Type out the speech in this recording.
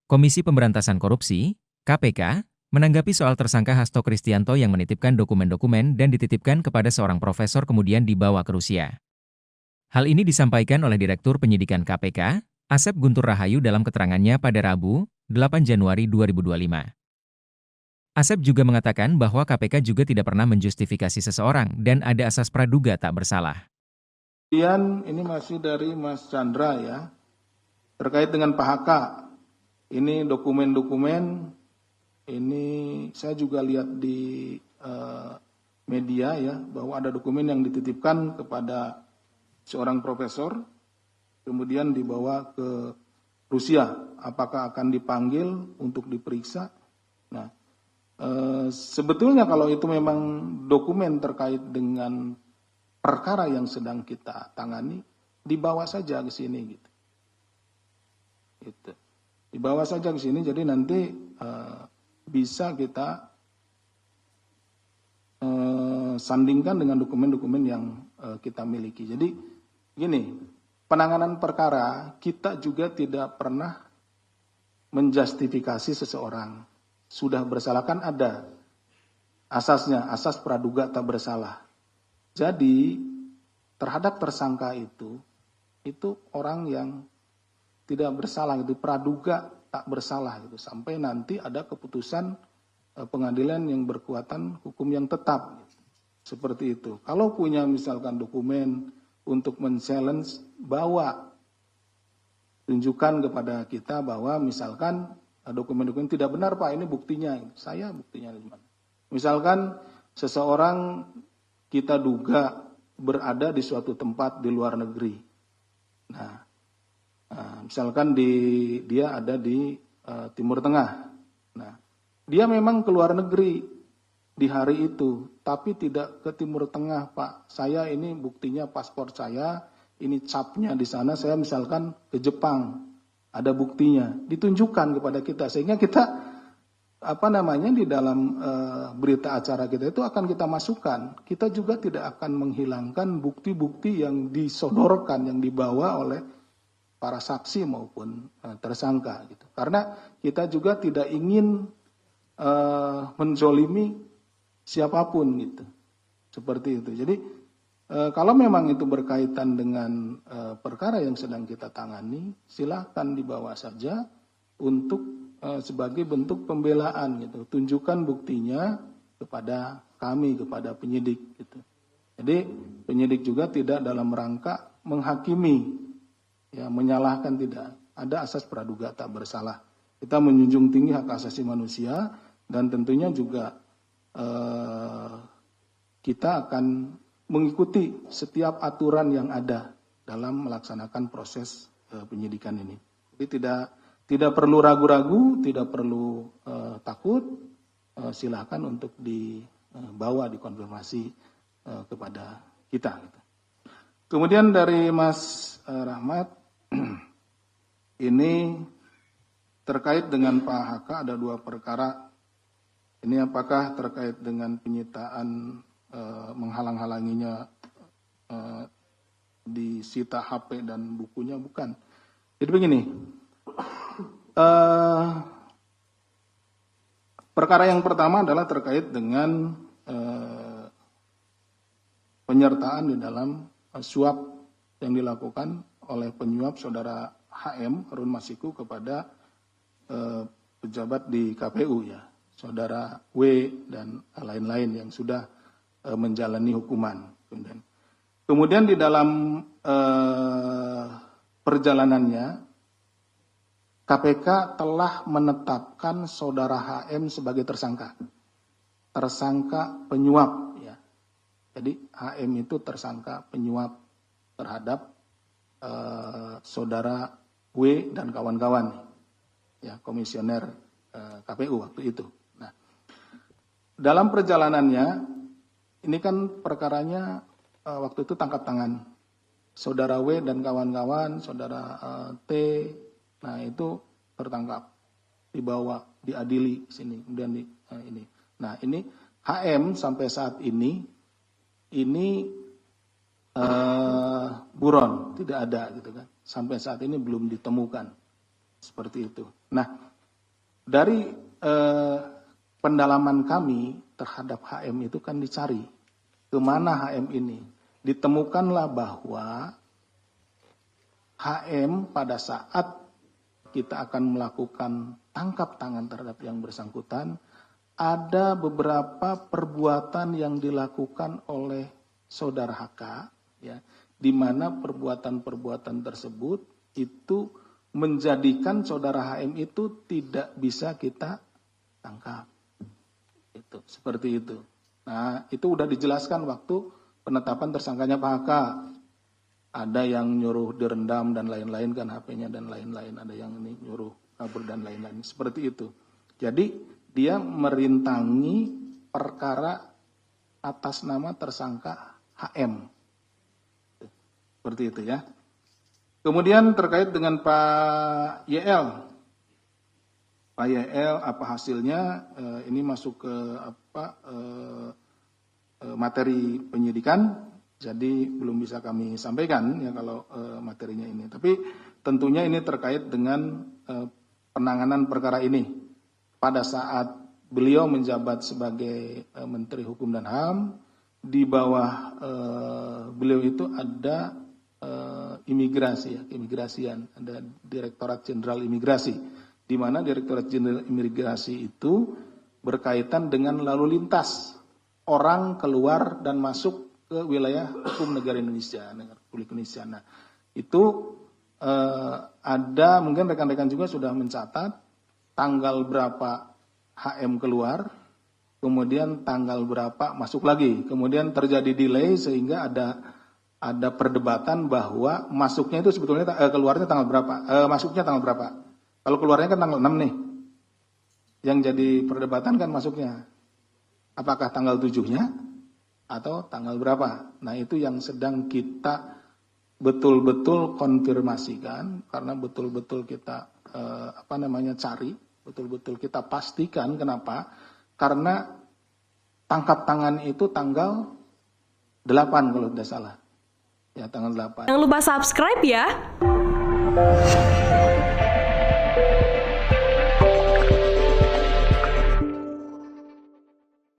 Komisi Pemberantasan Korupsi, KPK, menanggapi soal tersangka Hasto Kristianto yang menitipkan dokumen-dokumen dan dititipkan kepada seorang profesor kemudian dibawa ke Rusia. Hal ini disampaikan oleh Direktur Penyidikan KPK, Asep Guntur Rahayu dalam keterangannya pada Rabu, 8 Januari 2025. Asep juga mengatakan bahwa KPK juga tidak pernah menjustifikasi seseorang dan ada asas praduga tak bersalah. Kemudian ini masih dari Mas Chandra ya, terkait dengan Pak HK. Ini dokumen-dokumen, ini saya juga lihat di media ya, bahwa ada dokumen yang dititipkan kepada seorang profesor, kemudian dibawa ke Rusia. Apakah akan dipanggil untuk diperiksa? Nah, sebetulnya kalau itu memang dokumen terkait dengan perkara yang sedang kita tangani, dibawa saja ke sini gitu. Dibawa saja ke sini, jadi nanti bisa kita sandingkan dengan dokumen-dokumen yang kita miliki. Jadi gini, penanganan perkara kita juga tidak pernah menjustifikasi seseorang. Sudah bersalah kan ada asasnya, asas praduga tak bersalah. Jadi terhadap tersangka itu orang yang tidak bersalah, itu praduga tak bersalah gitu, sampai nanti ada keputusan pengadilan yang berkekuatan hukum yang tetap gitu. Seperti itu. Kalau punya misalkan dokumen untuk men-challenge, bawa, tunjukkan kepada kita bahwa misalkan dokumen-dokumen tidak benar Pak, ini buktinya, saya buktinya di mana. Misalkan seseorang kita duga berada di suatu tempat di luar negeri. Nah, misalkan dia ada di Timur Tengah. Nah, dia memang ke luar negeri di hari itu, tapi tidak ke Timur Tengah, Pak. Saya ini buktinya paspor saya, ini capnya di sana. Saya misalkan ke Jepang, ada buktinya, ditunjukkan kepada kita sehingga kita di dalam berita acara kita itu akan kita masukkan. Kita juga tidak akan menghilangkan bukti-bukti yang disodorkan, yang dibawa oleh para saksi maupun tersangka gitu. Karena kita juga tidak ingin menzolimi siapapun gitu. Seperti itu. Jadi kalau memang itu berkaitan dengan perkara yang sedang kita tangani, silakan dibawa saja untuk sebagai bentuk pembelaan gitu. Tunjukkan buktinya kepada kami, kepada penyidik gitu. Jadi penyidik juga tidak dalam rangka menghakimi, ya, menyalahkan, tidak. Ada asas praduga tak bersalah. Kita menjunjung tinggi hak asasi manusia dan tentunya juga kita akan mengikuti setiap aturan yang ada dalam melaksanakan proses penyidikan ini. Jadi tidak perlu ragu-ragu, tidak perlu takut, silahkan untuk dibawa, dikonfirmasi kepada kita. Kemudian dari Mas Rahmat, ini terkait dengan Pak HK ada 2 perkara. Ini apakah terkait dengan penyitaan menghalang-halanginya disita HP dan bukunya? Bukan. Jadi begini, perkara yang pertama adalah terkait dengan penyertaan di dalam suap yang dilakukan oleh penyuap saudara HM Harun Masiku kepada pejabat di KPU ya, saudara W dan lain-lain yang sudah menjalani hukuman. Kemudian di dalam perjalanannya KPK telah menetapkan saudara HM sebagai tersangka penyuap ya. Jadi HM itu tersangka penyuap terhadap saudara W dan kawan-kawan ya, komisioner KPU waktu itu. Nah, dalam perjalanannya ini kan perkaranya waktu itu tangkap tangan saudara W dan kawan-kawan, saudara T. Nah, itu tertangkap, dibawa, diadili sini, kemudian ini. Nah, ini HM sampai saat ini buron, tidak ada gitu kan. Sampai saat ini belum ditemukan. Seperti itu. Nah, dari pendalaman kami terhadap HM itu kan dicari kemana HM ini. Ditemukanlah bahwa HM pada saat kita akan melakukan tangkap tangan terhadap yang bersangkutan, ada beberapa perbuatan yang dilakukan oleh saudara HK, ya, di mana perbuatan-perbuatan tersebut itu menjadikan saudara HM itu tidak bisa kita tangkap. Itu seperti itu. Nah, itu udah dijelaskan waktu penetapan tersangkanya Pak HK. Ada yang nyuruh direndam dan lain-lain kan HP-nya dan lain-lain. Ada yang ini nyuruh kabur dan lain-lain. Seperti itu. Jadi dia merintangi perkara atas nama tersangka HM. Seperti itu ya. Kemudian terkait dengan Pak YL. Pak YL apa hasilnya? Ini masuk ke materi penyidikan. Jadi belum bisa kami sampaikan ya kalau materinya ini. Tapi tentunya ini terkait dengan penanganan perkara ini. Pada saat beliau menjabat sebagai Menteri Hukum dan HAM, di bawah beliau itu ada imigrasi, ya, keimigrasian, ada Direktorat Jenderal Imigrasi, di mana Direktorat Jenderal Imigrasi itu berkaitan dengan lalu lintas orang keluar dan masuk ke wilayah hukum negara Indonesia, negara Republik Indonesia. Nah, itu ada mungkin rekan-rekan juga sudah mencatat tanggal berapa HM keluar, kemudian tanggal berapa masuk lagi, kemudian terjadi delay sehingga ada perdebatan bahwa masuknya itu sebetulnya keluarnya tanggal berapa, masuknya tanggal berapa. Kalau keluarnya kan tanggal 6 nih, yang jadi perdebatan kan masuknya, apakah tanggal 7-nya? Atau tanggal berapa. Nah, itu yang sedang kita betul-betul konfirmasikan, karena betul-betul kita cari, betul-betul kita pastikan. Kenapa? Karena tangkap tangan itu tanggal 8 kalau tidak salah. Ya, tanggal 8. Jangan lupa subscribe ya.